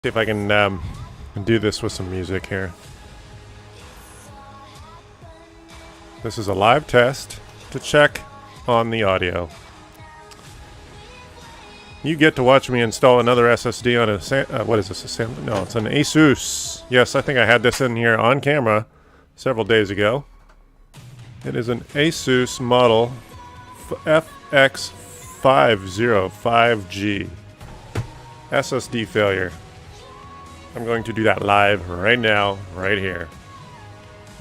See if I can do this with some music here. This is a live test to check on the audio. You get to watch me install another SSD on a what is this? No, it's an Asus. Yes, I think I had this in here on camera several days ago. It is an Asus model FX505G SSD failure. I'm going to do that live right now, right here,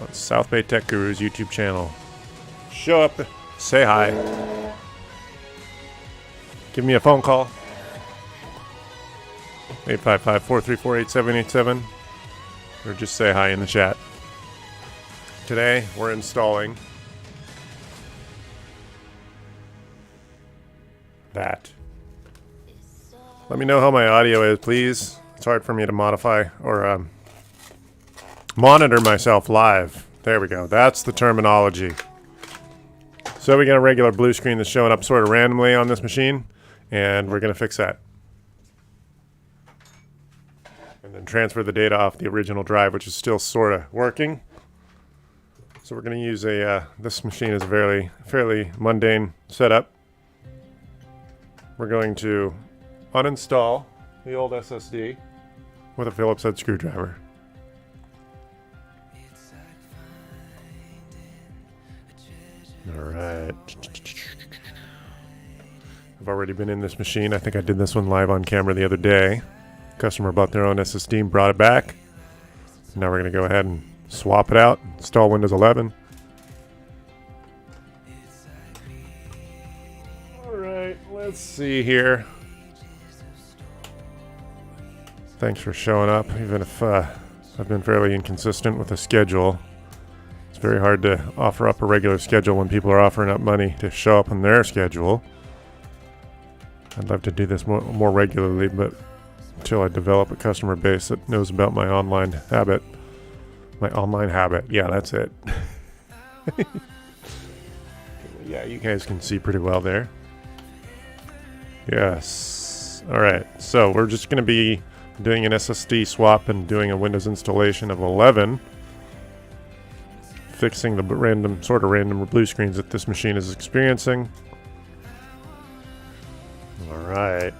on South Bay Tech Guru's YouTube channel. Show up, say hi, give me a phone call, 855-434-8787, or just say hi in the chat. Today, we're installing that. Let me know how my audio is, please. It's hard for me to modify or monitor myself live. There we go. That's the terminology. So we got a regular blue screen that's showing up sort of randomly on this machine, and we're going to fix that. And then transfer the data off the original drive, which is still sort of working. So we're going to use a, this machine is a fairly mundane setup. We're going to uninstall the old SSD with a Phillips head screwdriver. Alright. I've already been in this machine. I think I did this one live on camera the other day. Customer bought their own SSD and brought it back. Now we're going to go ahead and swap it out, install Windows 11. Alright, let's see here. Thanks for showing up, even if I've been fairly inconsistent with the schedule. It's very hard to offer up a regular schedule when people are offering up money to show up on their schedule. I'd love to do this more regularly, but until I develop a customer base that knows about my online habit. My online habit, yeah, that's it. Yeah, you guys can see pretty well there. Yes. Alright, so we're just going to be doing an SSD swap and doing a Windows installation of 11. Fixing the random blue screens that this machine is experiencing. Alright.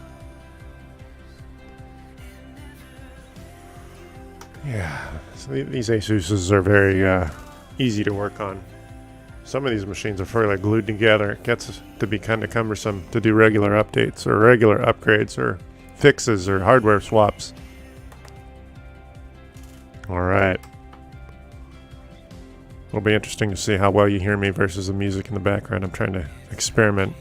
Yeah, so these Asuses are very easy to work on. Some of these machines are fairly glued together. It gets to be kind of cumbersome to do regular updates or regular upgrades or fixes or hardware swaps. Alright. It'll be interesting to see how well you hear me versus the music in the background. I'm trying to experiment.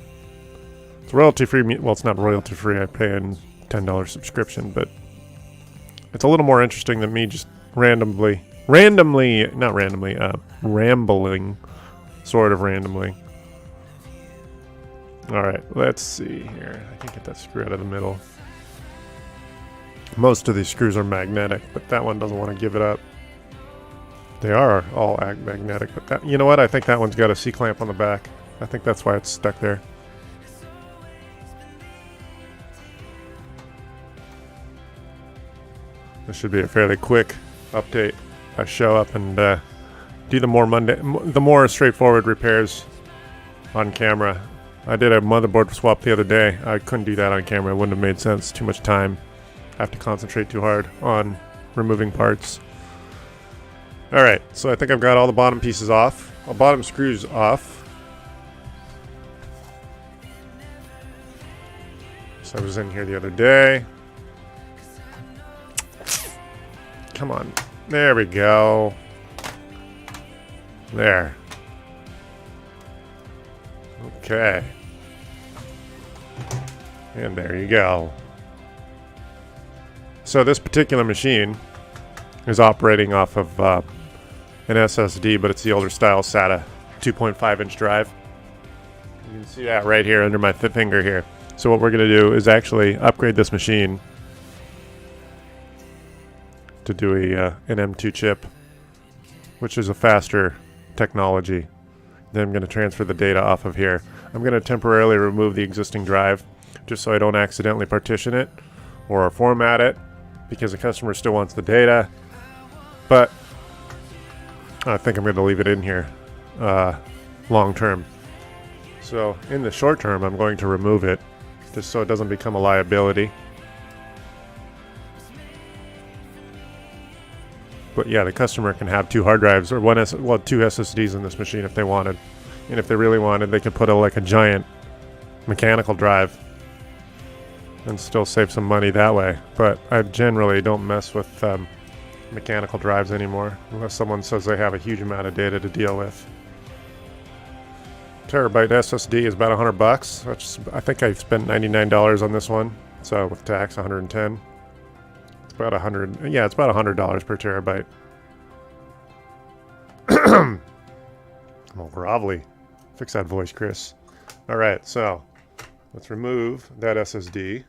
It's royalty free. Well, it's not royalty free. I pay a $10 subscription, but it's a little more interesting than me just rambling, sort of randomly. Alright, let's see here. I can get that screw out of the middle. Most of these screws are magnetic, but that one doesn't want to give it up. They are all magnetic, but that, you know what? I think that one's got a C-clamp on the back. I think that's why it's stuck there. This should be a fairly quick update. I show up and do the more straightforward repairs on camera. I did a motherboard swap the other day. I couldn't do that on camera. It wouldn't have made sense. Too much time. I have to concentrate too hard on removing parts. Alright, so I think I've got all the bottom pieces off. All bottom screws off. So I was in here the other day. Come on. There we go. There. Okay. And there you go. So this particular machine is operating off of an SSD, but it's the older style SATA 2.5-inch drive. You can see that right here under my finger here. So what we're going to do is actually upgrade this machine to do an M.2 chip, which is a faster technology. Then I'm going to transfer the data off of here. I'm going to temporarily remove the existing drive just so I don't accidentally partition it or format it because the customer still wants the data. But I think I'm going to leave it in here long term. So in the short term, I'm going to remove it just so it doesn't become a liability. But yeah, the customer can have 2 hard drives or 2 SSDs in this machine if they wanted. And if they really wanted, they could put like a giant mechanical drive and still save some money that way. But I generally don't mess with mechanical drives anymore unless someone says they have a huge amount of data to deal with. Terabyte SSD is about $100, which I think I spent $99 on this one. So with tax, $110. It's about $100. Yeah, it's about $100 per terabyte. I'm all grovelly. Fix that voice, Chris. All right, so let's remove that SSD.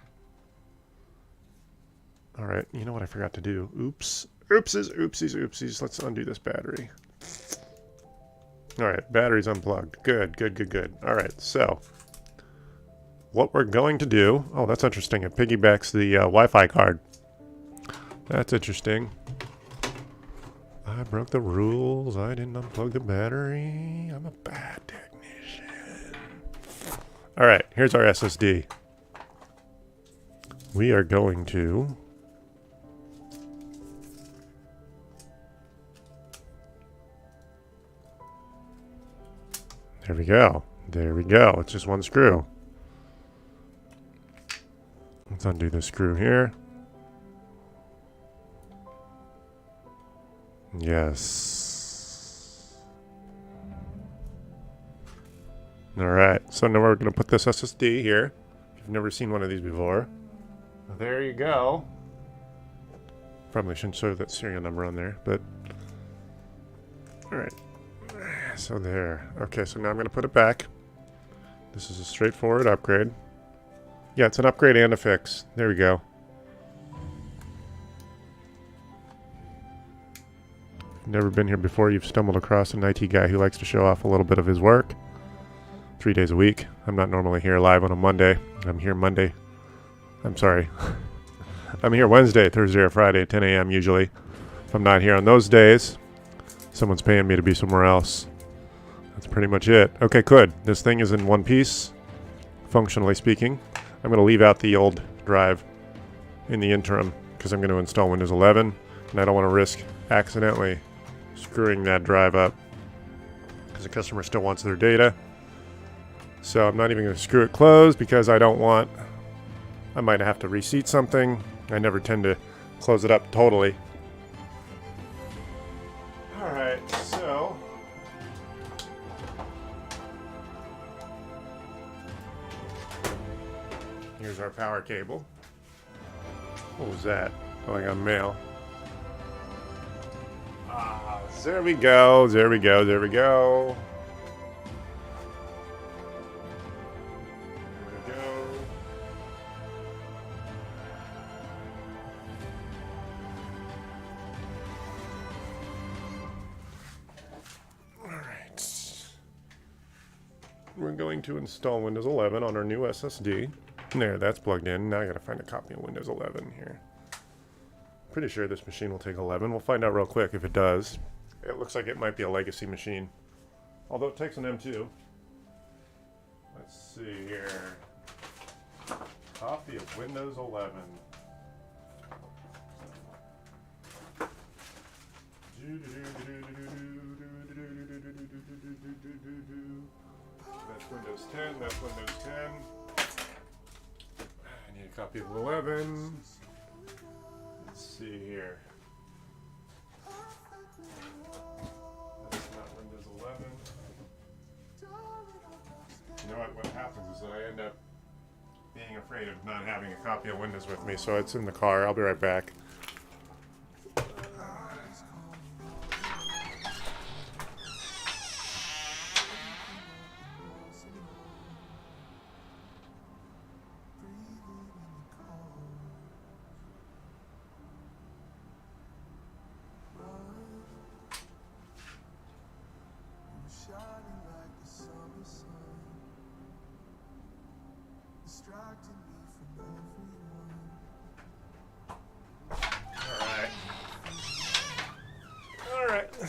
All right, you know what I forgot to do? Oops. Oopsies. Let's undo this battery. All right, battery's unplugged. Good. All right, so what we're going to do... Oh, that's interesting. It piggybacks the Wi-Fi card. That's interesting. I broke the rules. I didn't unplug the battery. I'm a bad technician. All right, here's our SSD. We are going to... There we go. It's just one screw. Let's undo the screw here. Yes. Alright, so now we're going to put this SSD here. If you've never seen one of these before. There you go. Probably shouldn't show that serial number on there, but... Alright. So there. Okay, so now I'm going to put it back. This is a straightforward upgrade. Yeah, it's an upgrade and a fix. There we go. If you've never been here before, you've stumbled across an IT guy who likes to show off a little bit of his work. 3 days a week. I'm not normally here live on a Monday. I'm here Monday. I'm sorry. I'm here Wednesday, Thursday, or Friday at 10 a.m. usually. If I'm not here on those days, someone's paying me to be somewhere else. That's pretty much it. Okay, good. This thing is in one piece, functionally speaking. I'm going to leave out the old drive in the interim because I'm going to install Windows 11, and I don't want to risk accidentally screwing that drive up because the customer still wants their data. So I'm not even going to screw it closed because I don't want... I might have to reseat something. I never tend to close it up totally. Alright, so... Here's our power cable. What was that? Oh, I got mail. There we go. There we go. There we go. We're going to install Windows 11 on our new SSD. There, that's plugged in. Now I gotta find a copy of Windows 11 here. Pretty sure this machine will take 11. We'll find out real quick if it does. It looks like it might be a legacy machine. Although it takes an M.2. Let's see here. Copy of Windows 11. That's Windows 10, that's Windows 10. I need a copy of 11. Let's see here. That's not Windows 11. You know what happens is that I end up being afraid of not having a copy of Windows with me, so it's in the car. I'll be right back.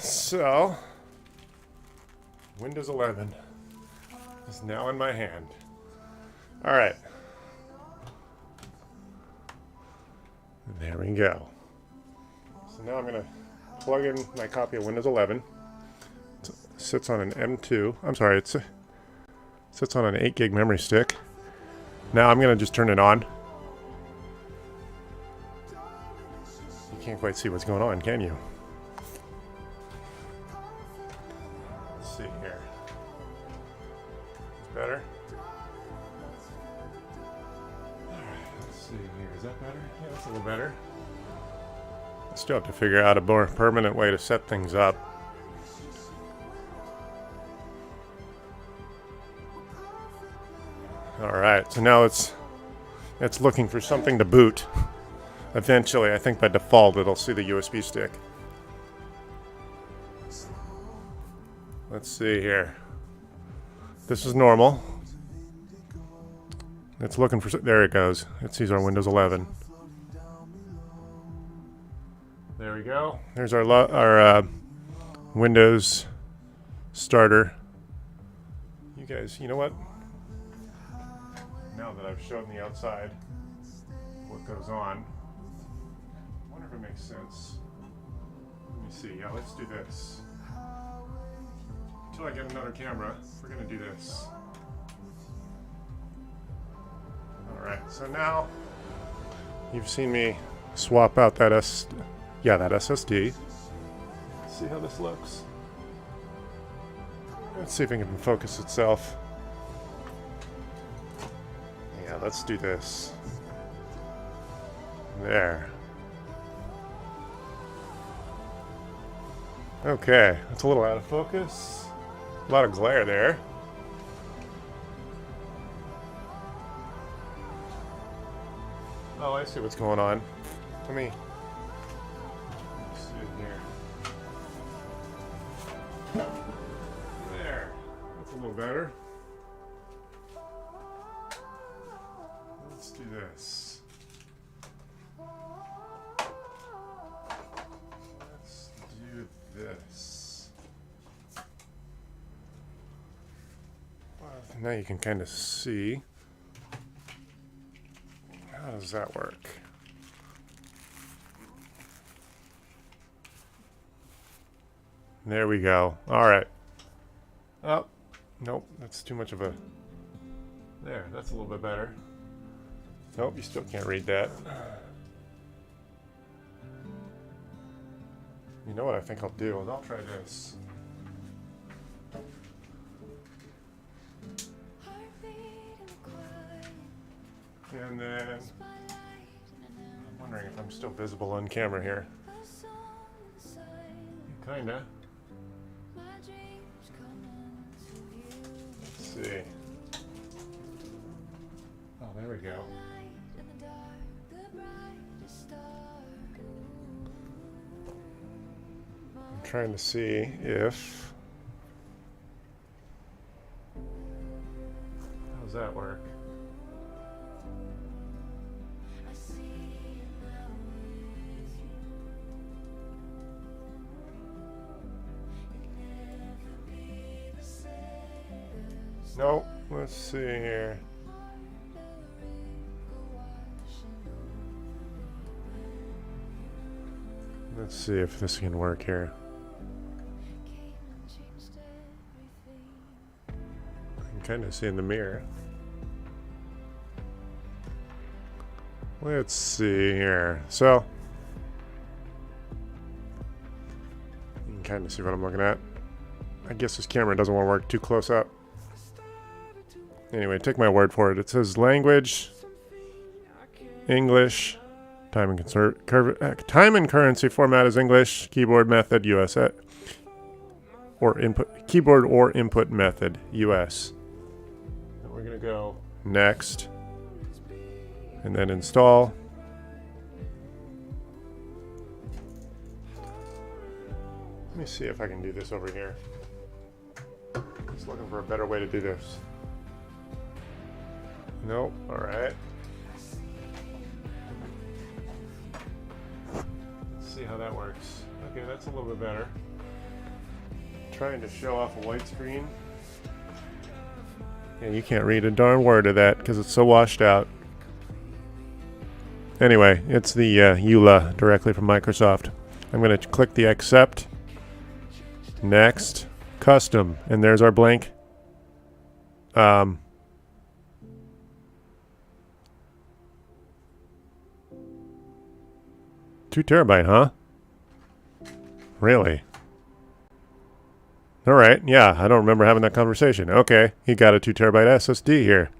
So, Windows 11 is now in my hand. All right. There we go. So now I'm going to plug in my copy of Windows 11. It sits on an M.2. I'm sorry, it sits on an 8 gig memory stick. Now I'm going to just turn it on. You can't quite see what's going on, can you? Let's see here. It's better. Let's see here. Is that better? Yeah, that's a little better. I still have to figure out a more permanent way to set things up. Alright, so now it's looking for something to boot. Eventually, I think by default it'll see the USB stick. Let's see here. This is normal. It's looking for... There it goes. It sees our Windows 11. There we go. There's our Windows starter. You guys, you know what? Now that I've shown the outside what goes on, I wonder if it makes sense. Let me see. Yeah, let's do this. Until I get another camera, we're going to do this. Alright, so now you've seen me swap out that SSD. Let's see how this looks. Let's see if it can focus itself. Yeah, let's do this. There. Okay, that's a little out of focus. A lot of glare there. Oh, I see what's going on. Let me see here. There. That's a little better. Let's do this. Let's do this. Well, now you can kind of see. How does that work? There we go. All right. Oh, nope. That's too much of a... There, that's a little bit better. Nope, you still can't read that. You know what I think I'll do? I'll try this. And then I'm wondering if I'm still visible on camera here. Kinda. Let's see. Oh, there we go. I'm trying to see if... How does that work? Nope, let's see here. Let's see if this can work here. I can kind of see in the mirror. Let's see here. So, you can kind of see what I'm looking at. I guess this camera doesn't want to work too close up. Anyway, take my word for it. It says language, English, time and currency format is English, keyboard method US, or input keyboard or input method US. And we're gonna go next, and then install. Let me see if I can do this over here. Just looking for a better way to do this. Nope, alright. Let's see how that works. Okay, that's a little bit better. trying to show off a white screen. Yeah, you can't read a darn word of that because it's so washed out. Anyway, it's the EULA directly from Microsoft. I'm going to click the accept, next, custom, and there's our blank. 2 terabyte, huh? Really? Alright, yeah, I don't remember having that conversation. Okay, he got a 2 terabyte SSD here.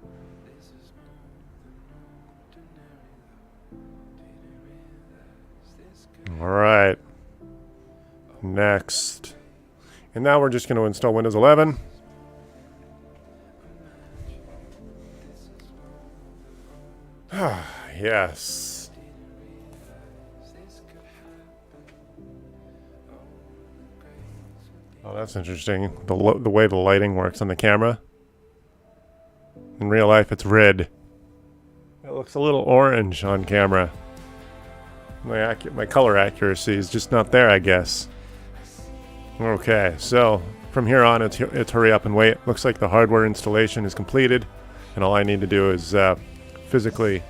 Alright. Next. And now we're just going to install Windows 11. Yes. Oh, that's interesting. The way the lighting works on the camera. In real life, it's red. It looks a little orange on camera. My color accuracy is just not there, I guess. Okay, so from here on, it's hurry up and wait. Looks like the hardware installation is completed, and all I need to do is physically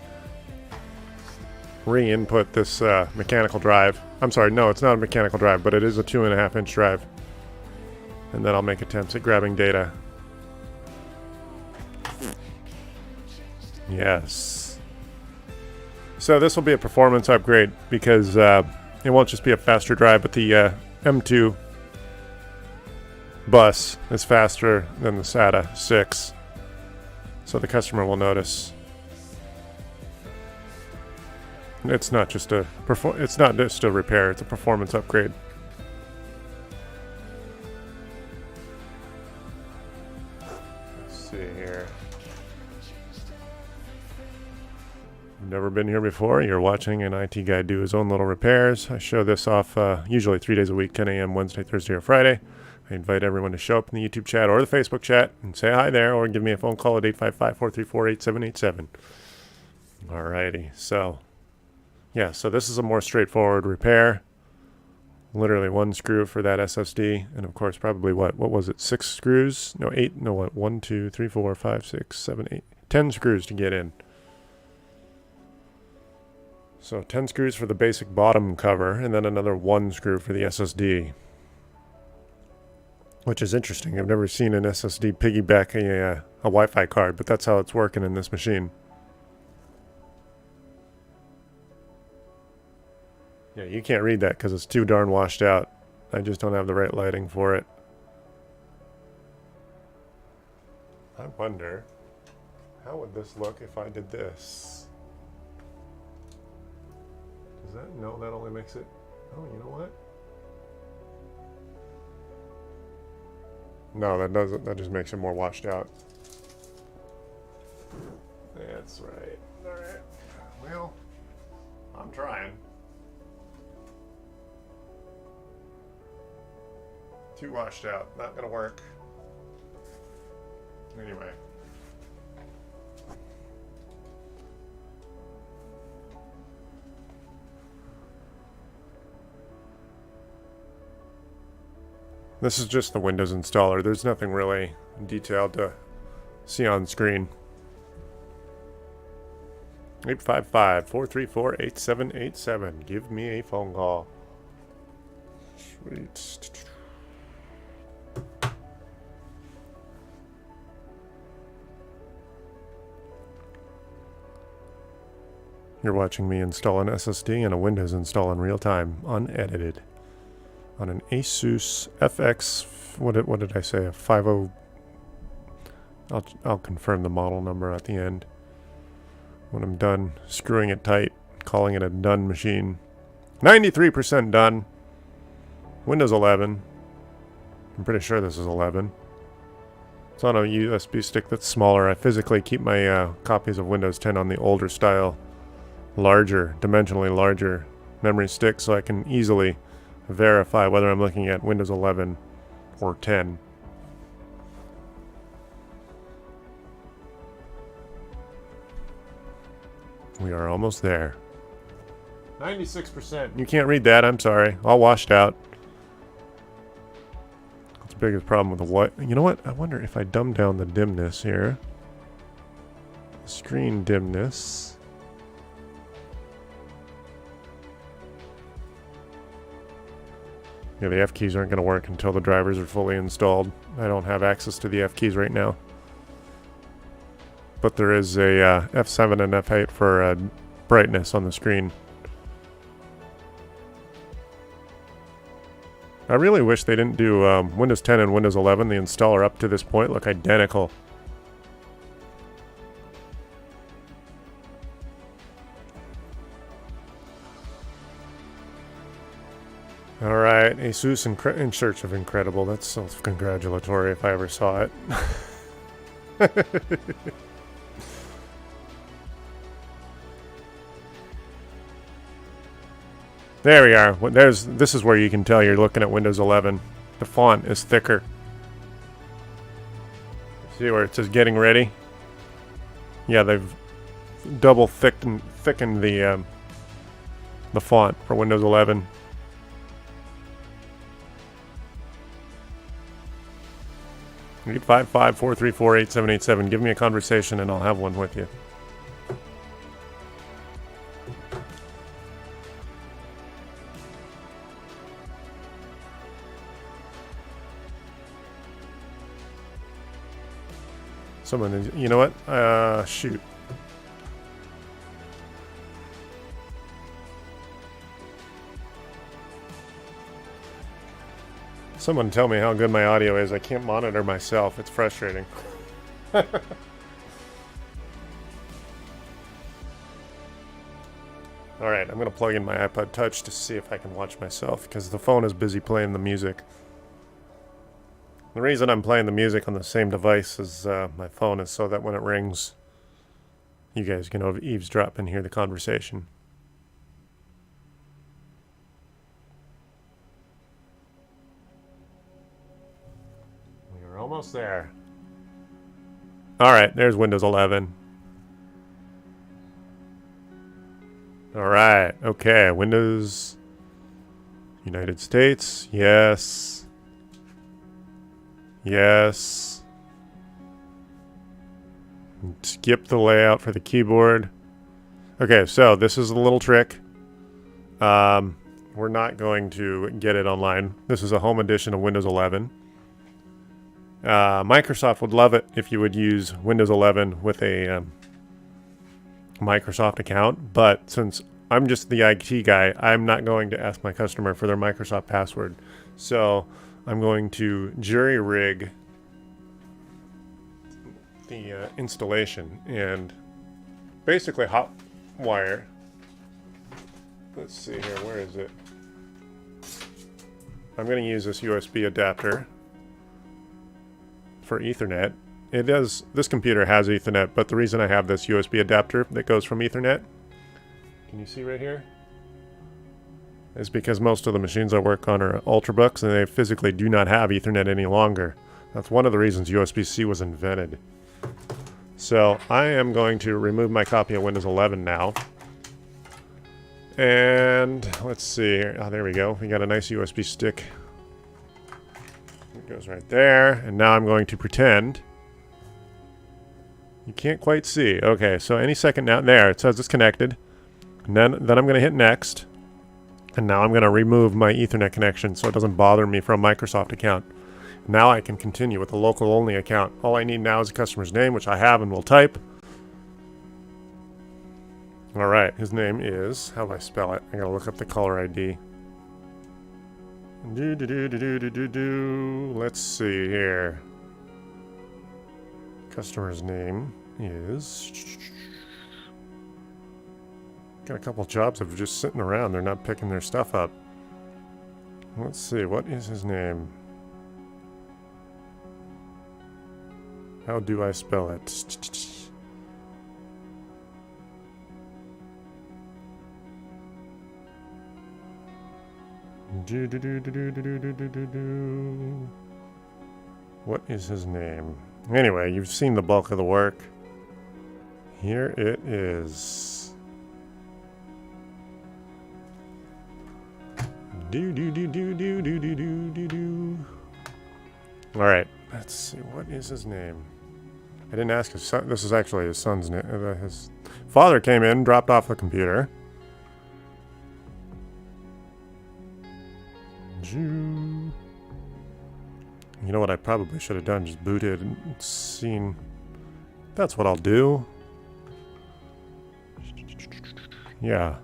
re-input this mechanical drive. I'm sorry, no, it's not a mechanical drive, but it is a 2.5-inch drive. And then I'll make attempts at grabbing data. Yes. So this will be a performance upgrade because it won't just be a faster drive, but the M.2 bus is faster than the SATA 6. So the customer will notice. It's not just a repair, it's a performance upgrade. Let's see here. Never been here before, you're watching an IT guy do his own little repairs. I show this off usually 3 days a week, 10 a.m. Wednesday, Thursday, or Friday. I invite everyone to show up in the YouTube chat or the Facebook chat and say hi there, or give me a phone call at 855-434-8787. Alrighty, so yeah, so this is a more straightforward repair. Literally 1 screw for that SSD, and of course probably what was it, 6 screws? No, 8, no what, 1, 2, 3, 4, 5, 6, 7, 8, 10 screws to get in. So 10 screws for the basic bottom cover, and then another 1 screw for the SSD. Which is interesting. I've never seen an SSD piggyback a Wi-Fi card, but that's how it's working in this machine. Yeah, you can't read that because it's too darn washed out. I just don't have the right lighting for it. I wonder, how would this look if I did this? Does that? No, that only makes it... Oh, you know what? No, that doesn't. That just makes it more washed out. That's right. Alright. Well, I'm trying. Too washed out. Not gonna work. Anyway. This is just the Windows installer. There's nothing really detailed to see on screen. 855-434-8787. Give me a phone call. Sweet. You're watching me install an SSD and a Windows install in real time, unedited. On an Asus FX, what did I say? A 50. I'll confirm the model number at the end when I'm done screwing it tight, calling it a done machine. 93% done. Windows 11. I'm pretty sure this is 11. It's on a USB stick that's smaller. I physically keep my copies of Windows 10 on the older style, larger, dimensionally larger memory stick, so I can easily verify whether I'm looking at Windows 11 or 10. We are almost there. 96%. You can't read that, I'm sorry. All washed out. Let's biggest problem with the what. You know what? I wonder if I dumb down the dimness here. Screen dimness. Yeah, the F keys aren't going to work until the drivers are fully installed. I don't have access to the F keys right now. But there is a F7 and F8 for brightness on the screen. I really wish they didn't do Windows 10 and Windows 11. The installer up to this point look identical. Alright, Asus in search of incredible. That's self-congratulatory if I ever saw it. There we are. This is where you can tell you're looking at Windows 11. The font is thicker. See where it says getting ready? Yeah, they've double thickened the font for Windows 11. You 855-434-8787. Give me a conversation and I'll have one with you. Someone, you know what? Shoot. Someone tell me how good my audio is. I can't monitor myself. It's frustrating. Alright, I'm going to plug in my iPod Touch to see if I can watch myself, because the phone is busy playing the music. The reason I'm playing the music on the same device as my phone is so that when it rings, you guys can eavesdrop and hear the conversation. We're almost there. Alright, there's Windows 11. Alright, okay, Windows United States, yes. Yes. Skip the layout for the keyboard. Okay, so this is a little trick. We're not going to get it online. This is a home edition of Windows 11. Microsoft would love it if you would use Windows 11 with a Microsoft account, but since I'm just the IT guy, I'm not going to ask my customer for their Microsoft password. So I'm going to jury-rig the installation and basically hotwire. Let's see here, where is it? I'm going to use this USB adapter for Ethernet. This computer has Ethernet, but the reason I have this USB adapter that goes from Ethernet, can you see right here? Is because most of the machines I work on are Ultrabooks and they physically do not have Ethernet any longer. That's one of the reasons USB-C was invented. So I am going to remove my copy of Windows 11 now. And let's see here. Oh, there we go. We got a nice USB stick. It goes right there. And now I'm going to pretend. You can't quite see. Okay, so any second now, there, it says it's connected. And then I'm going to hit next. And now I'm going to remove my Ethernet connection so it doesn't bother me from a Microsoft account. Now I can continue with a local only account. All I need now is a customer's name, which I have and will type. Alright, his name is, how do I spell it? I gotta look up the caller ID. Let's see here. Customer's name is... Got a couple jobs that are just sitting around. They're not picking their stuff up. Let's see, what is his name? How do I spell it? What is his name? Anyway, you've seen the bulk of the work. Here it is. Alright, let's see. What is his name? I didn't ask his son. This is actually his son's name. His father came in, dropped off the computer. You know what I probably should have done? Just booted and seen. That's what I'll do. Yeah.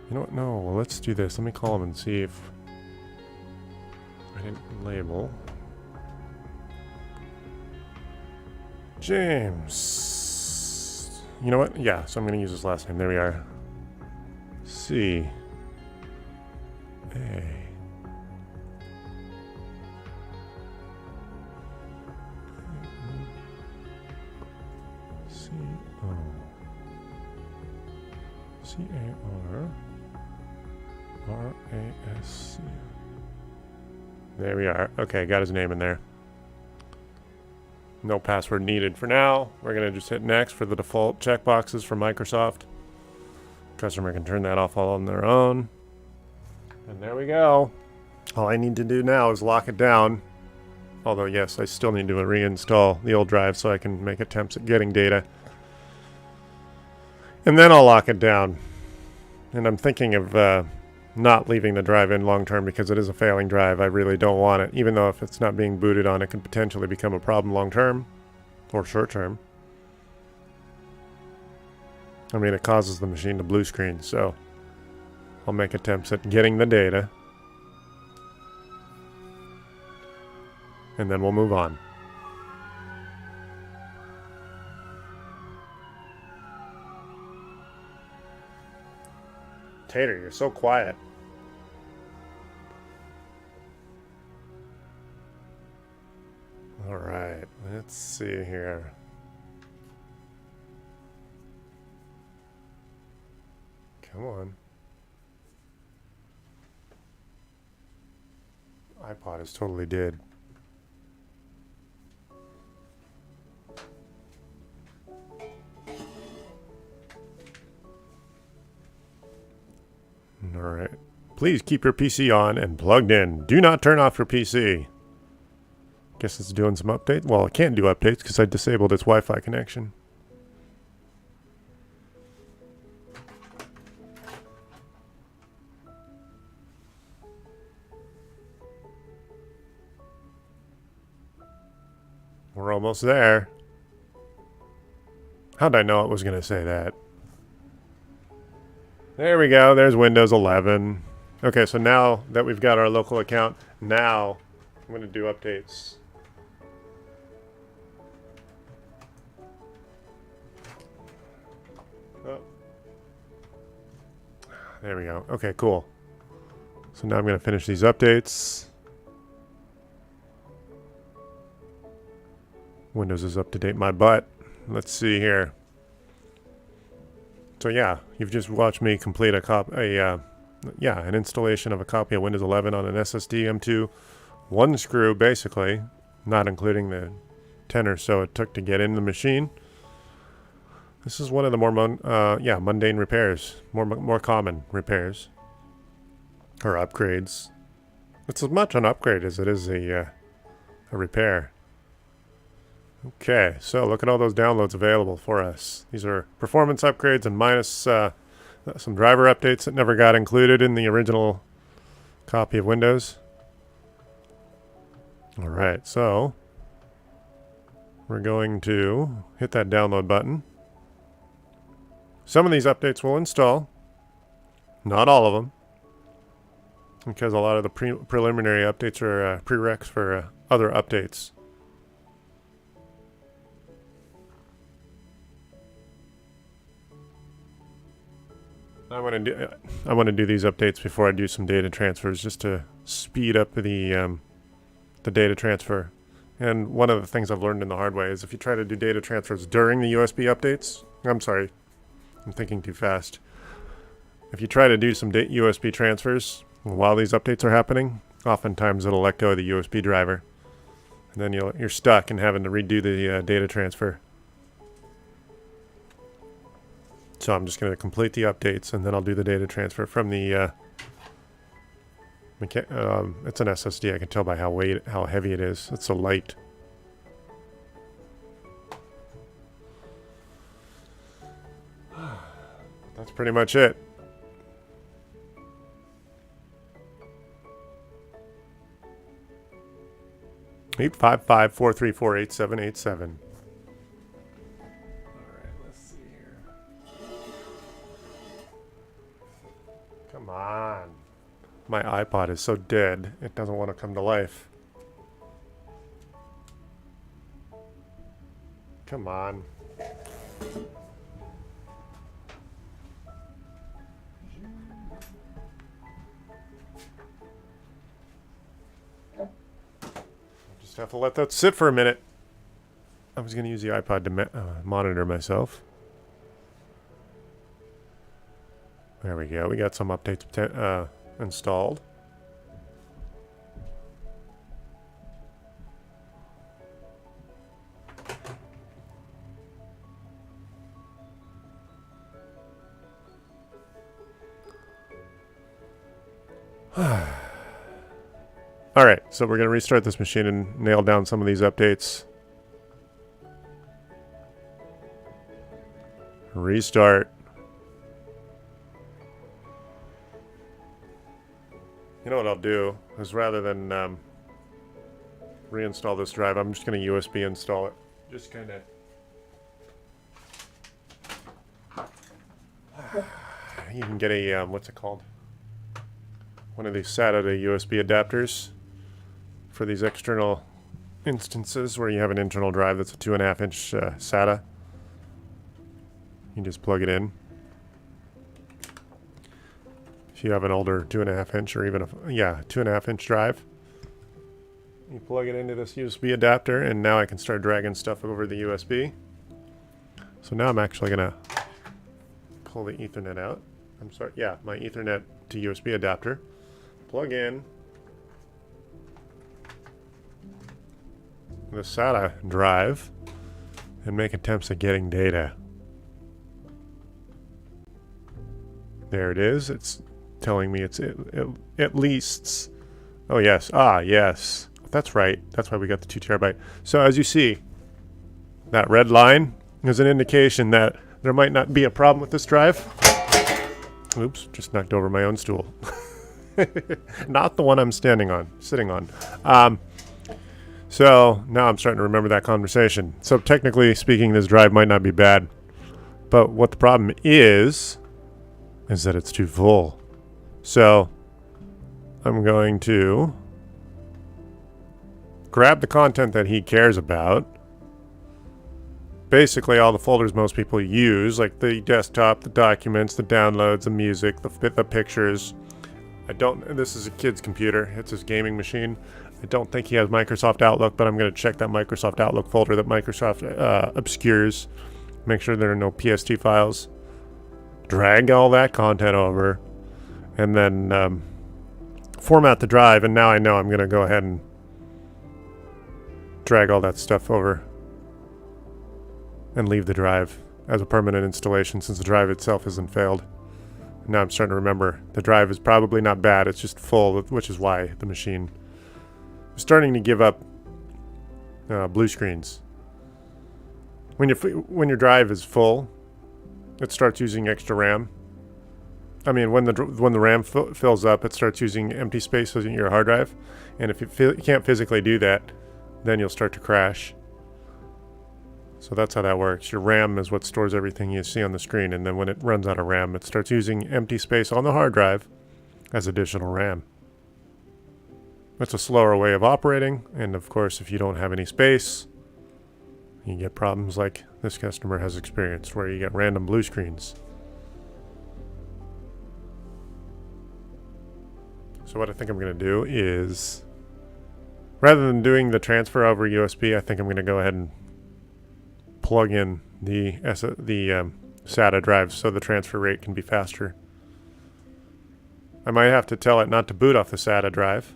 You know what? No, well, let's do this. Let me call him and see if I didn't label. James. You know what? Yeah, so I'm going to use his last name. There we are. C. A. C. O. C. A. R. R. A. S. C. There we are. Okay, got his name in there. No password needed for now. We're going to just hit next for the default checkboxes from Microsoft. Customer can turn that off all on their own. And there we go. All I need to do now is lock it down. Although, yes, I still need to reinstall the old drive so I can make attempts at getting data. And then I'll lock it down. And I'm thinking of not leaving the drive in long term because it is a failing drive. I really don't want it. Even though if it's not being booted on, it could potentially become a problem long term or short term. I mean, it causes the machine to blue screen, so I'll make attempts at getting the data. And then we'll move on. Tater, you're so quiet. All right, let's see here. Come on. iPod is totally dead. Alright. Please keep your PC on and plugged in. Do not turn off your PC. Guess it's doing some updates. Well, it can't do updates because I disabled its Wi-Fi connection. We're almost there. How'd I know it was going to say that? There we go. There's Windows 11. Okay, so now that we've got our local account, now I'm going to do updates. Oh. There we go. Okay, cool. So now I'm going to finish these updates. Windows is up to date my butt. Let's see here. So yeah, you've just watched me complete an installation of a copy of Windows 11 on an SSD M.2, one screw basically, not including the 10 or so it took to get in the machine. This is one of the more mundane repairs, more common repairs or upgrades. It's as much an upgrade as it is a repair. Okay, so look at all those downloads available for us. These are performance upgrades and minus some driver updates that never got included in the original copy of Windows. Alright, so we're going to hit that download button. Some of these updates will install, not all of them, because a lot of the preliminary updates are prereqs for other updates. I want to do these updates before I do some data transfers, just to speed up the data transfer. And one of the things I've learned in the hard way is if you try to do data transfers during the USB updates, I'm sorry, I'm thinking too fast. If you try to do some USB transfers while these updates are happening, oftentimes it'll let go of the USB driver, and then you're stuck in having to redo the data transfer. So I'm just going to complete the updates, and then I'll do the data transfer from the It's an SSD. I can tell by how heavy it is. It's so light. That's pretty much it. Eight 4348787. Come on. My iPod is so dead, it doesn't want to come to life. Come on. Just have to let that sit for a minute. I was going to use the iPod to monitor myself. There we go. We got some updates installed. Alright, so we're going to restart this machine and nail down some of these updates. Restart. You know what I'll do is rather than reinstall this drive, I'm just going to USB install it. Just kind of... You can get a, what's it called? One of these SATA to USB adapters for these external instances where you have an internal drive that's a 2.5-inch SATA. You can just plug it in. If you have an older 2.5-inch or even a 2.5-inch drive, you plug it into this USB adapter, and now I can start dragging stuff over the USB. So now I'm actually gonna pull the Ethernet out. I'm sorry, yeah, my Ethernet to USB adapter. Plug in the SATA drive and make attempts at getting data. There it is. It's telling me it's at least. Oh yes. Ah yes. That's right. That's why we got the 2 terabyte. So as you see, that red line is an indication that there might not be a problem with this drive. Oops, just knocked over my own stool. Not the one I'm sitting on. So now I'm starting to remember that conversation. So technically speaking, this drive might not be bad, but what the problem is that it's too full. So I'm going to grab the content that he cares about. Basically all the folders most people use, like the desktop, the documents, the downloads, the music, the pictures. This is a kid's computer. It's his gaming machine. I don't think he has Microsoft Outlook, but I'm going to check that Microsoft Outlook folder that Microsoft obscures. Make sure there are no PST files. Drag all that content over, and then format the drive, and now I know I'm going to go ahead and drag all that stuff over and leave the drive as a permanent installation since the drive itself isn't failed. Now I'm starting to remember the drive is probably not bad, it's just full, which is why the machine is starting to give up blue screens. When your drive is full, it starts using extra RAM. I mean, when the RAM fills up, it starts using empty space in your hard drive, and if you can't physically do that, then you'll start to crash. So that's how that works. Your RAM is what stores everything you see on the screen, and then when it runs out of RAM, it starts using empty space on the hard drive as additional RAM. That's a slower way of operating, and of course, if you don't have any space, you get problems like this customer has experienced, where you get random blue screens. So what I think I'm going to do is, rather than doing the transfer over USB, I think I'm going to go ahead and plug in the SATA drive so the transfer rate can be faster. I might have to tell it not to boot off the SATA drive,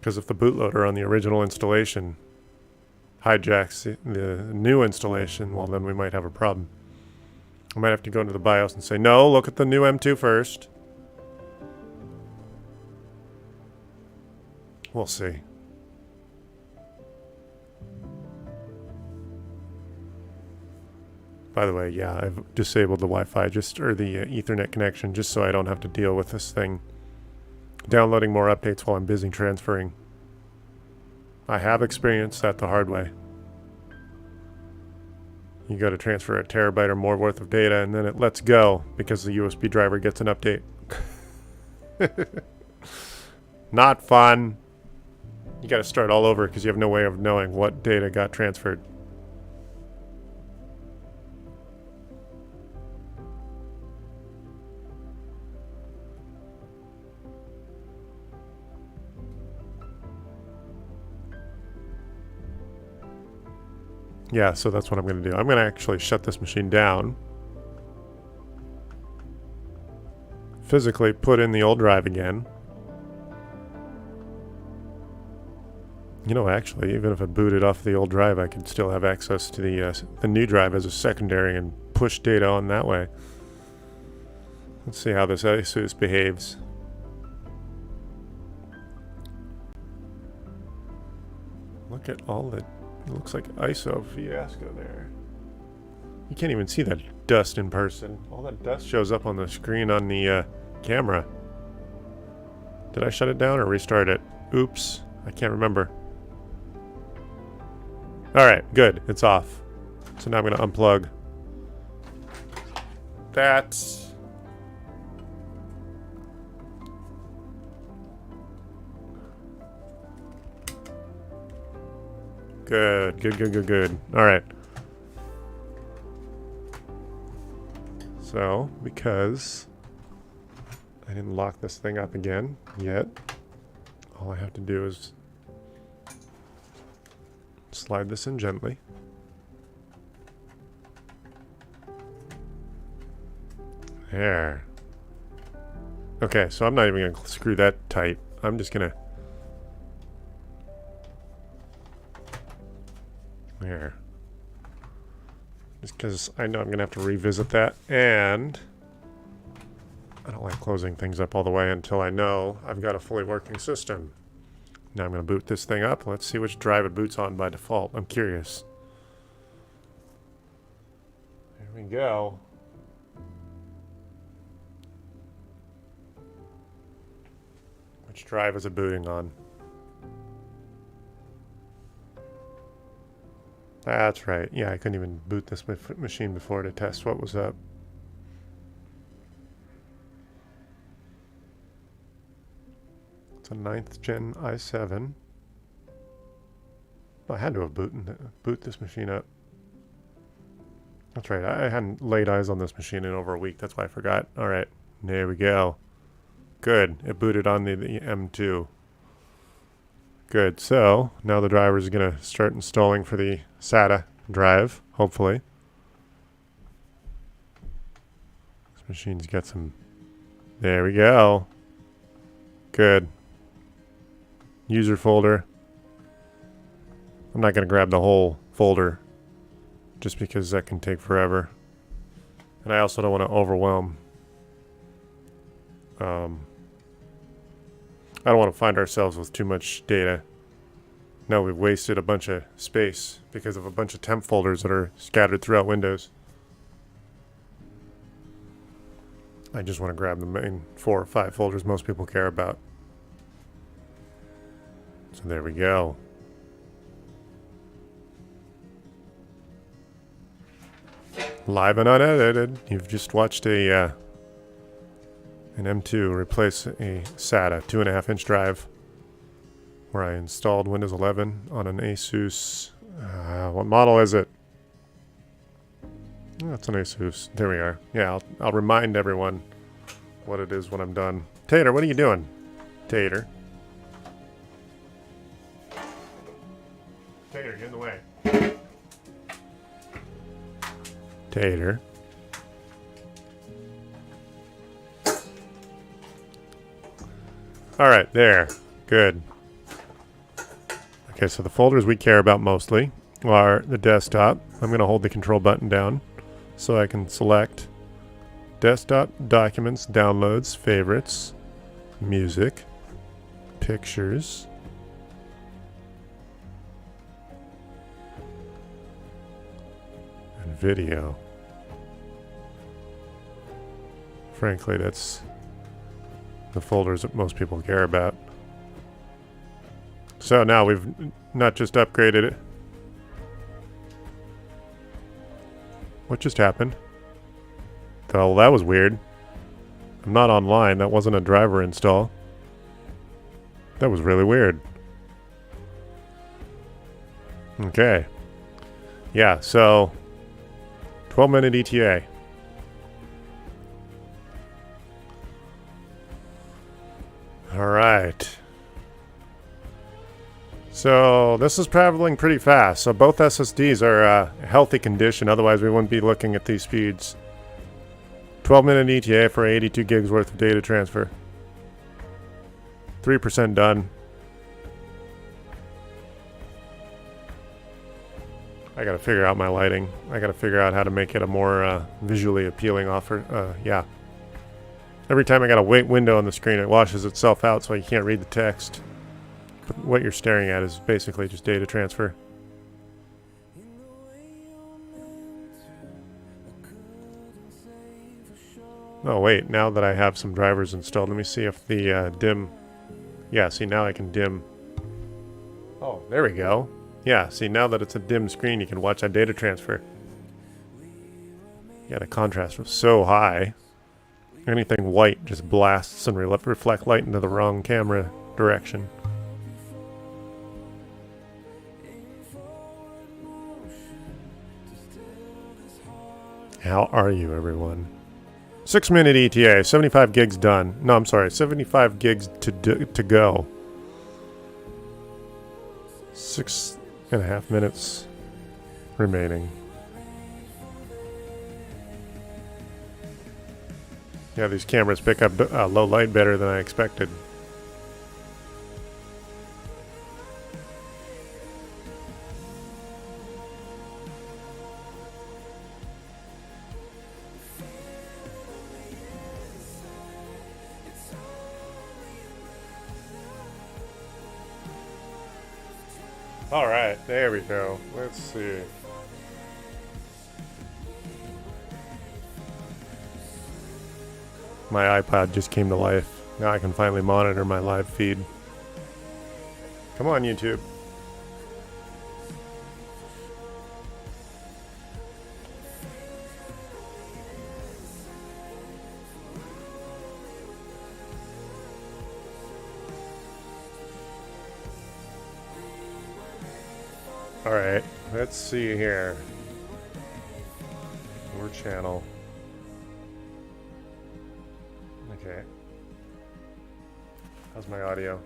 because if the bootloader on the original installation hijacks the new installation, well, then we might have a problem. I might have to go into the BIOS and say, no, look at the new M.2 first. We'll see. By the way, yeah, I've disabled the Wi-Fi or the Ethernet connection just so I don't have to deal with this thing downloading more updates while I'm busy transferring. I have experienced that the hard way. You go to transfer a terabyte or more worth of data and then it lets go because the USB driver gets an update. Not fun. You got to start all over because you have no way of knowing what data got transferred. Yeah, so that's what I'm going to do. I'm going to actually shut this machine down. Physically put in the old drive again. You know, actually, even if I booted off the old drive, I could still have access to the new drive as a secondary and push data on that way. Let's see how this Asus behaves. Look at all the... It looks like ISO fiasco there. You can't even see that dust in person. All that dust shows up on the screen on the camera. Did I shut it down or restart it? Oops. I can't remember. Alright, good. It's off. So now I'm going to unplug. That's... Good. Alright. So, because I didn't lock this thing up again yet, all I have to do is slide this in gently. There. Okay, so I'm not even going to screw that tight. I'm just going to... There. Just because I know I'm going to have to revisit that, and I don't like closing things up all the way until I know I've got a fully working system. Now I'm going to boot this thing up. Let's see which drive it boots on by default. I'm curious. There we go. Which drive is it booting on? That's right. Yeah, I couldn't even boot this machine before to test what was up. It's a 9th gen i7. I had to have boot this machine up. That's right. I hadn't laid eyes on this machine in over a week. That's why I forgot. All right. There we go. Good. It booted on the M.2. Good. So now the driver is going to start installing for the SATA drive, hopefully. This machine's got some... There we go. Good. User folder. I'm not going to grab the whole folder just because that can take forever. And I also don't want to overwhelm. I don't want to find ourselves with too much data. Now we've wasted a bunch of space because of a bunch of temp folders that are scattered throughout Windows. I just want to grab the main 4 or 5 folders most people care about. So there we go. Live and unedited. You've just watched an M.2 replace a SATA 2.5-inch drive where I installed Windows 11 on an Asus. What model is it? Oh, it's an Asus. There we are. Yeah, I'll remind everyone what it is when I'm done. Tater, what are you doing? Tater. Tater, get in the way. Tater. Alright, there. Good. Okay, so the folders we care about mostly are the desktop. I'm going to hold the control button down so I can select desktop, documents, downloads, favorites, music, pictures, video. Frankly, that's the folders that most people care about. So now we've not just upgraded it. What just happened? Oh, that was weird. I'm not online. That wasn't a driver install. That was really weird. Okay. Yeah, so 12-minute ETA. All right. So this is traveling pretty fast. So both SSDs are healthy condition. Otherwise, we wouldn't be looking at these speeds. 12-minute ETA for 82 gigs worth of data transfer. 3% done. I gotta figure out my lighting. I gotta figure out how to make it a more visually appealing offer. Yeah. Every time I got a window on the screen, it washes itself out so you can't read the text. But what you're staring at is basically just data transfer. Oh wait, now that I have some drivers installed, let me see if the dim... Yeah, see now I can dim... Oh, there we go. Yeah, see now that it's a dim screen, you can watch that data transfer. Yeah, the contrast was so high. Anything white just blasts and reflect light into the wrong camera direction. How are you, everyone? 6-minute ETA, 75 gigs done. No, I'm sorry, 75 gigs to go. 6.5 minutes remaining. Yeah, these cameras pick up low light better than I expected. Alright, there we go. Let's see. My iPod just came to life. Now I can finally monitor my live feed. Come on, YouTube. Alright, let's see here. More channel. Okay. How's my audio?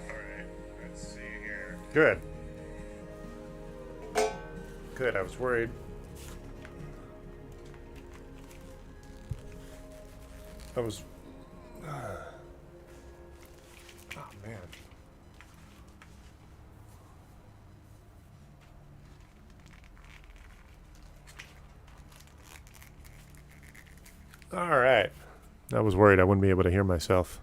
Alright, let's see here. Good. Good, I was worried. I was... Oh, man. Alright. I was worried I wouldn't be able to hear myself.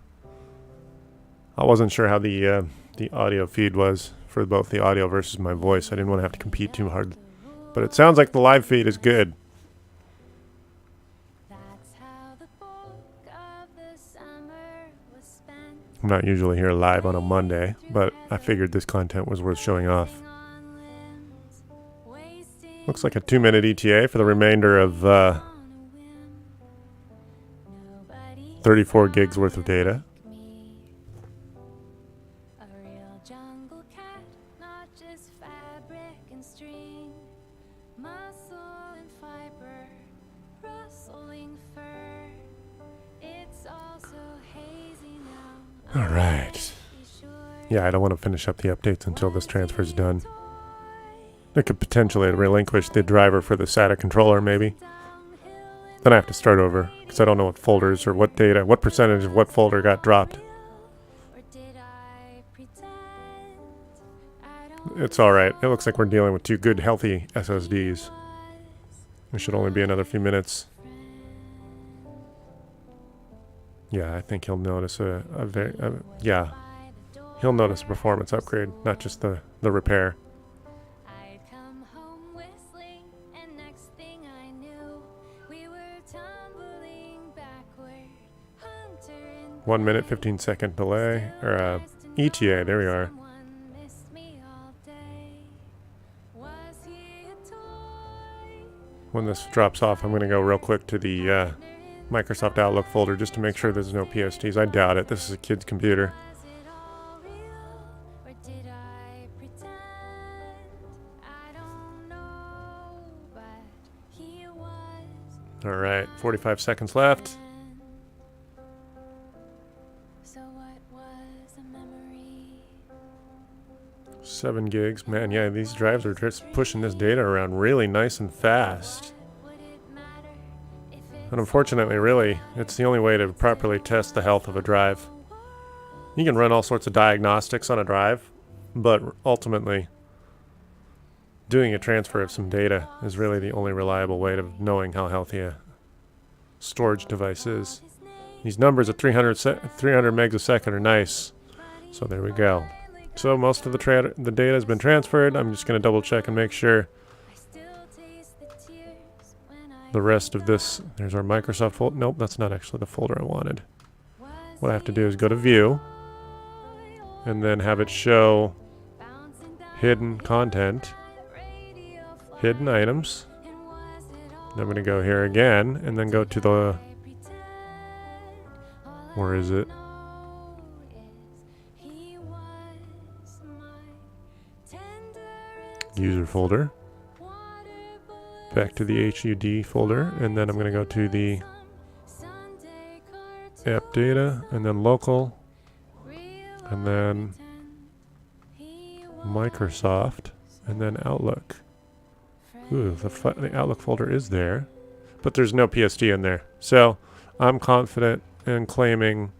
I wasn't sure how the audio feed was for both the audio versus my voice. I didn't want to have to compete too hard. But it sounds like the live feed is good. I'm not usually here live on a Monday, but I figured this content was worth showing off. Looks like a 2-minute ETA for the remainder of 34 gigs worth of data. Alright. Yeah, I don't want to finish up the updates until this transfer is done. I could potentially relinquish the driver for the SATA controller, maybe. Then I have to start over, because I don't know what folders or what data, what percentage of what folder got dropped. It's alright. It looks like we're dealing with two good, healthy SSDs. It should only be another few minutes. Yeah, I think he'll notice yeah, he'll notice a performance upgrade, not just the repair. I'd come home whistling, and next thing I knew, we were tumbling backward. Hunter and 1 minute 15-second delay, or ETA. There we are. someone missed me all day. Was he a toy? When this drops off, I'm going to go real quick to the Microsoft Outlook folder just to make sure there's no PSTs. I doubt it. This is a kid's computer. Was it all real, or did I pretend? I don't know, but he was. All right, 45 seconds left. So what was a memory? 7 gigs. Man, yeah, these drives are just pushing this data around really nice and fast. Would it matter if And unfortunately, really, it's the only way to properly test the health of a drive. You can run all sorts of diagnostics on a drive, but ultimately, doing a transfer of some data is really the only reliable way of knowing how healthy a storage device is. These numbers at 300 megs a second are nice. So there we go. So most of the data has been transferred. I'm just going to double check and make sure I still taste the tears when I the rest of this, there's our Microsoft folder. Nope, that's not actually the folder I wanted. What I have to do is go to View and then have it show hidden content, hidden items. Then I'm going to go here again and then go to the, where is it? User folder. Back to the HUD folder, and then I'm going to go to the app data, and then local, and then Microsoft, and then Outlook. Ooh, the Outlook folder is there, but there's no PST in there. So I'm confident in claiming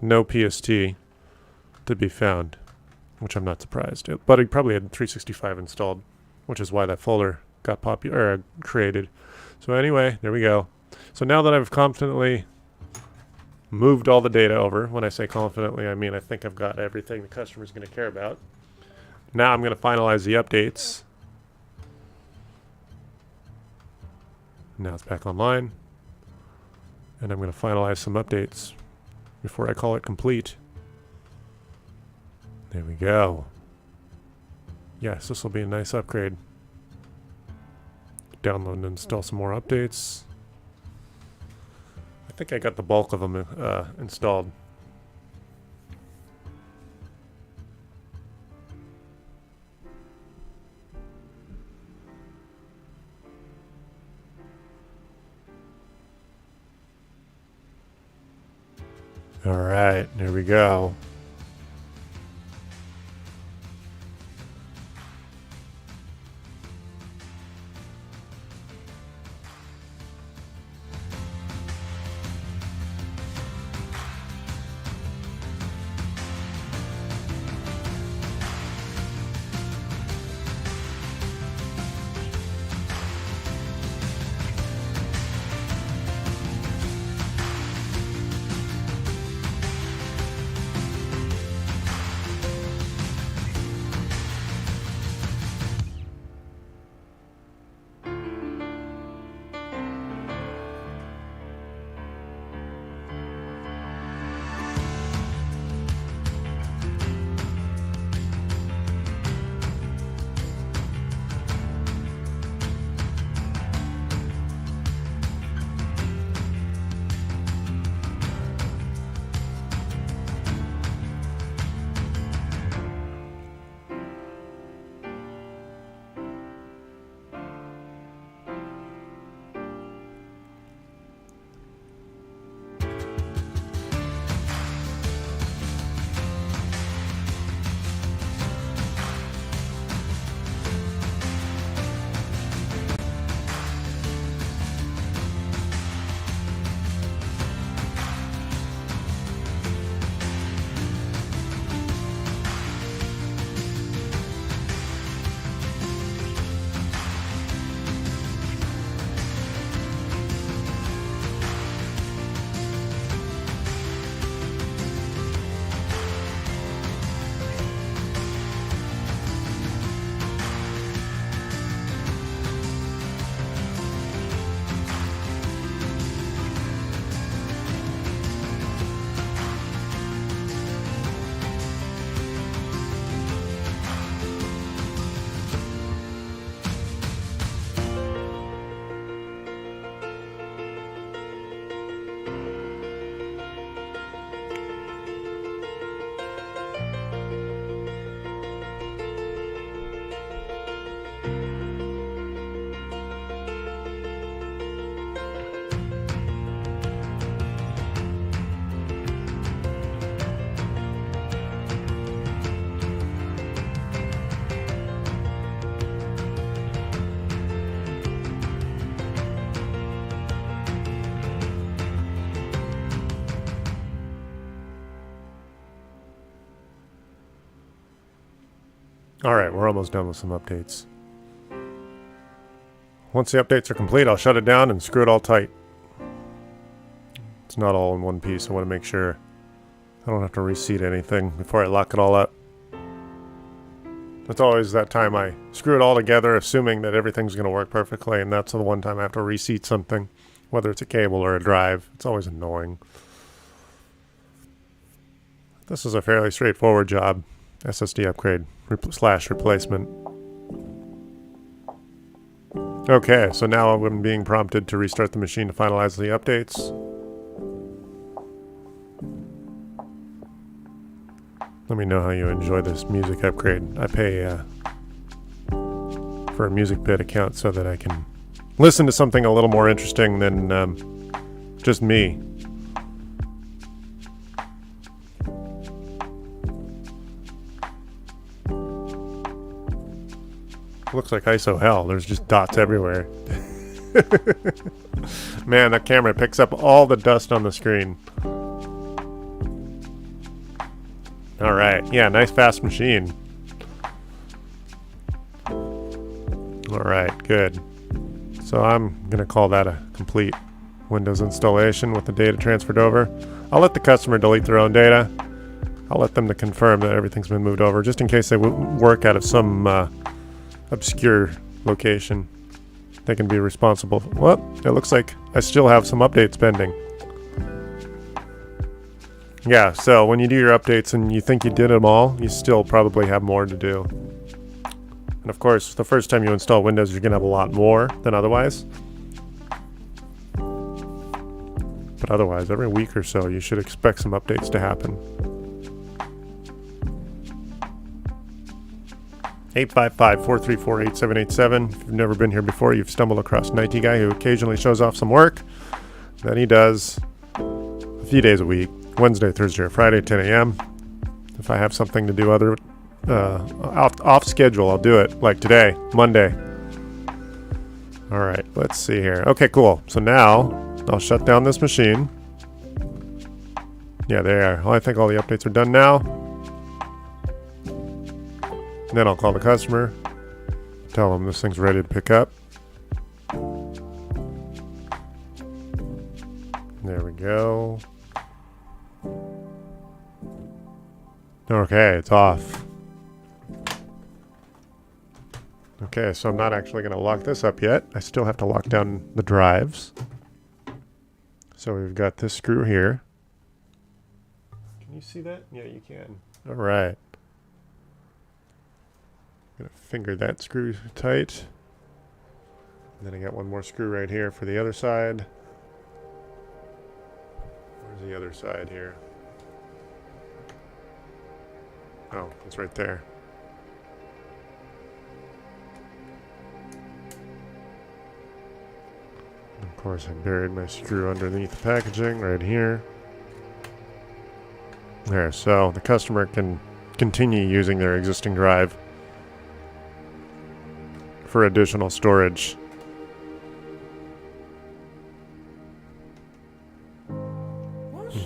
no PST to be found, which I'm not surprised. But he probably had 365 installed, which is why that folder got created. So anyway, there we go. So now that I've confidently moved all the data over, when I say confidently, I mean I think I've got everything the customer's going to care about. Now I'm going to finalize the updates. Now it's back online. And I'm going to finalize some updates before I call it complete. There we go. Yes, this will be a nice upgrade. Download and install some more updates. I think I got the bulk of them installed. All right, there we go. Alright, we're almost done with some updates. Once the updates are complete, I'll shut it down and screw it all tight. It's not all in one piece. I want to make sure I don't have to reseat anything before I lock it all up. It's always that time I screw it all together assuming that everything's going to work perfectly, and that's the one time I have to reseat something, whether it's a cable or a drive. It's always annoying. This is a fairly straightforward job. SSD upgrade slash replacement. Okay, so now I'm being prompted to restart the machine to finalize the updates. Let me know how you enjoy this music upgrade. I pay for a music bit account so that I can listen to something a little more interesting than just me. Looks like ISO hell. There's just dots everywhere. Man, that camera picks up all the dust on the screen. Alright, yeah, nice fast machine. Alright, good. So I'm going to call that a complete Windows installation with the data transferred over. I'll let the customer delete their own data. I'll let them to confirm that everything's been moved over, just in case they work out of some obscure location. They can be responsible. Well, it looks like I still have some updates pending. Yeah, so when you do your updates and you think you did them all, you still probably have more to do. And of course, the first time you install Windows, you're going to have a lot more than otherwise. But otherwise, every week or so, you should expect some updates to happen. 855-434-8787. If you've never been here before, you've stumbled across an IT guy who occasionally shows off some work. Then he does a few days a week. Wednesday, Thursday, or Friday, 10 a.m. If I have something to do other off schedule, I'll do it. Like today, Monday. Alright, let's see here. Okay, cool. So now, I'll shut down this machine. Yeah, they are. I think all the updates are done now. Then I'll call the customer, tell them this thing's ready to pick up. There we go. Okay, it's off. Okay, so I'm not actually going to lock this up yet. I still have to lock down the drives. So we've got this screw here. Can you see that? Yeah, you can. All right. Gonna finger that screw tight. And then I got one more screw right here for the other side. Where's the other side here? Oh, it's right there. And of course, I buried my screw underneath the packaging right here. There, so the customer can continue using their existing drive for additional storage.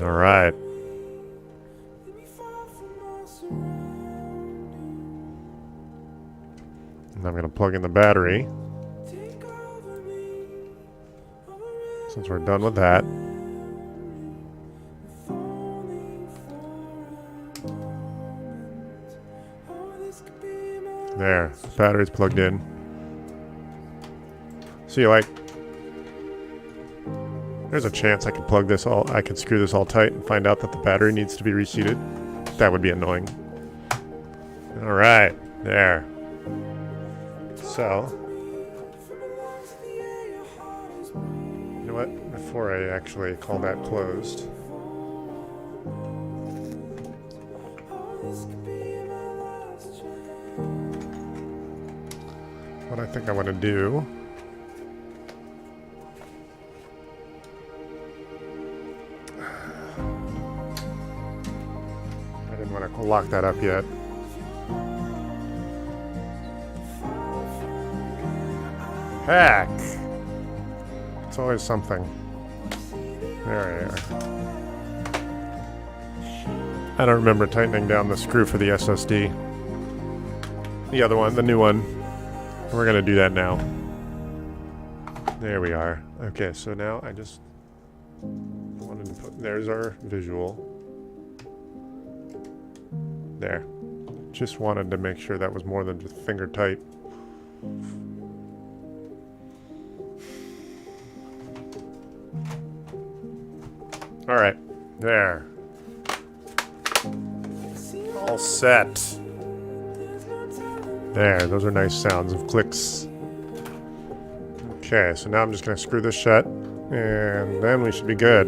All right. And I'm going to plug in the battery. Since we're done with that. There, battery's plugged in. See, like, there's a chance I could I could screw this all tight and find out that the battery needs to be reseated. That would be annoying. All right, there. So, you know what? Before I actually call that closed, what I think I want to do. I didn't want to lock that up yet. Heck! It's always something. There we are. I don't remember tightening down the screw for the SSD. The other one, the new one. We're gonna do that now. There we are. Okay, so now I just wanted to put, there's our visual. There. Just wanted to make sure that was more than just finger tight. Alright, there. All set. There, those are nice sounds of clicks. Okay, so now I'm just going to screw this shut, and then we should be good.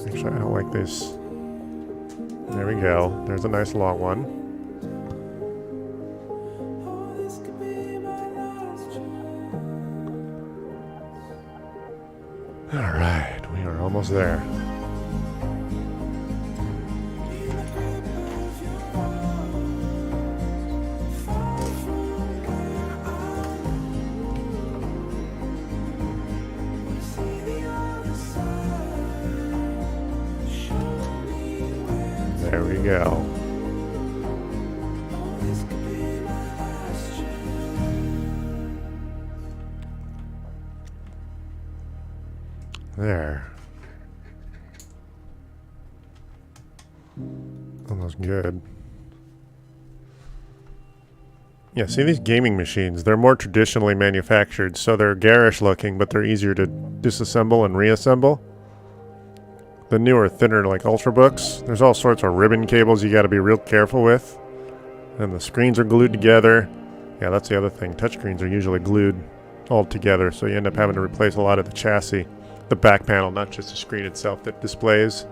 Actually, I don't like this. There we go. There's a nice long one. Alright, we are almost there. There we go. There. Almost good. Yeah, see these gaming machines, they're more traditionally manufactured, so they're garish looking, but they're easier to disassemble and reassemble. The newer, thinner, like Ultrabooks, there's all sorts of ribbon cables you gotta be real careful with. And the screens are glued together. Yeah, that's the other thing. Touchscreens are usually glued all together, so you end up having to replace a lot of the chassis. The back panel, not just the screen itself that displays.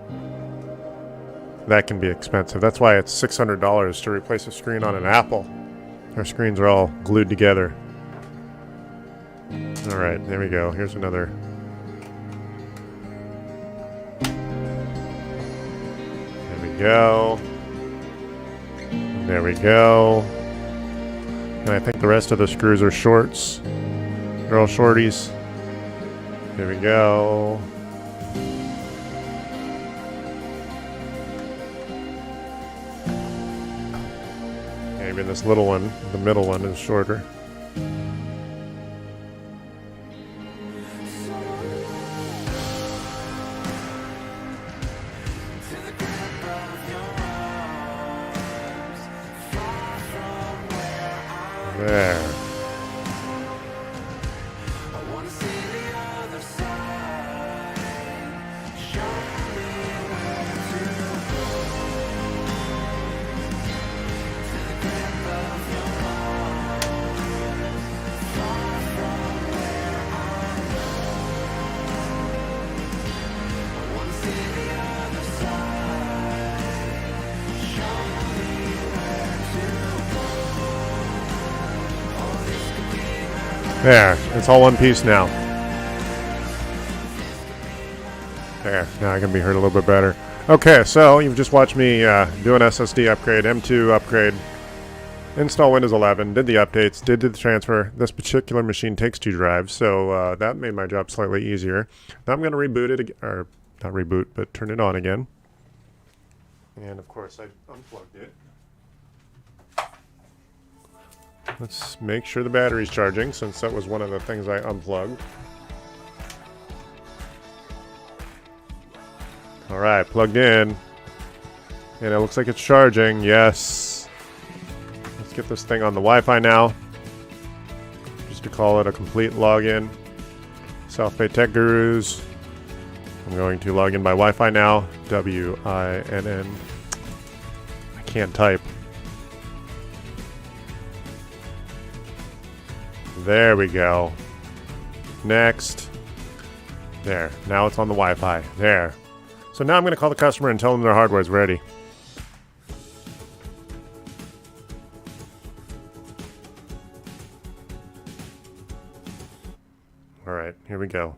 That can be expensive. That's why it's $600 to replace a screen on an Apple. Our screens are all glued together. Alright, there we go. Here's another. There we go. There we go. And I think the rest of the screws are shorts. They're all shorties. There we go. Maybe this little one, the middle one, is shorter. There. There, it's all one piece now. There, now I can be heard a little bit better. Okay, so you've just watched me do an SSD upgrade, M.2 upgrade, install Windows 11, did the updates, did the transfer. This particular machine takes 2 drives, so that made my job slightly easier. Now I'm going to reboot it, or not reboot, but turn it on again. And of course I unplugged it. Let's make sure the battery's charging, since that was one of the things I unplugged. Alright, plugged in. And it looks like it's charging. Yes. Let's get this thing on the Wi-Fi now. Just to call it a complete login. South Bay Tech Gurus. I'm going to log in by Wi-Fi now. W-I-N-N. I can't type. There we go. Next. There. Now it's on the Wi-Fi. There. So now I'm going to call the customer and tell them their hardware is ready. All right, here we go.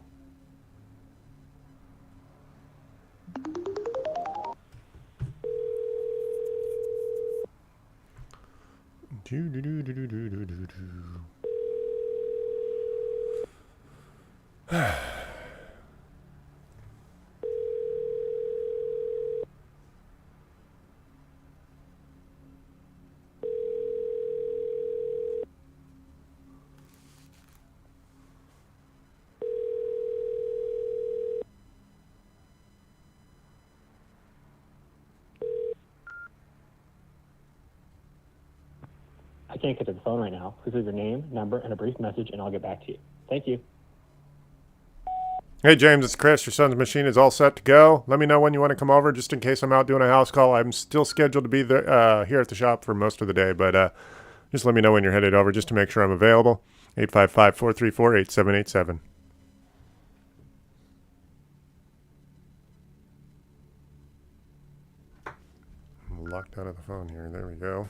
I can't get to the phone right now. Please leave your name, number, and a brief message, and I'll get back to you. Thank you. Hey James, it's Chris. Your son's machine is all set to go. Let me know when you want to come over, just in case I'm out doing a house call. I'm still scheduled to be there, here at the shop for most of the day, but just let me know when you're headed over, just to make sure I'm available. 855-434-8787. I'm locked out of the phone here. There we go.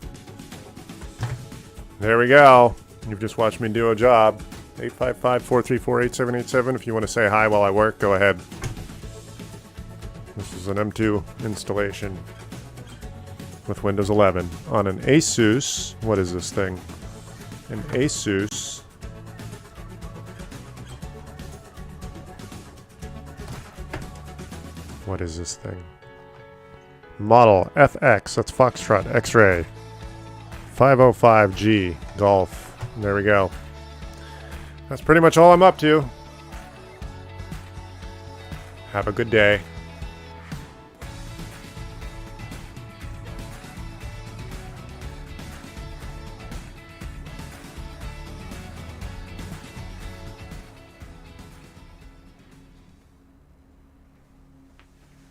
There we go. You've just watched me do a job. 855-434-8787. If you want to say hi while I work, go ahead. This is an M.2 installation with Windows 11 on an Asus. What is this thing? An Asus. What is this thing? Model FX. That's Foxtrot X-Ray. 505G Golf. There we go. That's pretty much all I'm up to. Have a good day.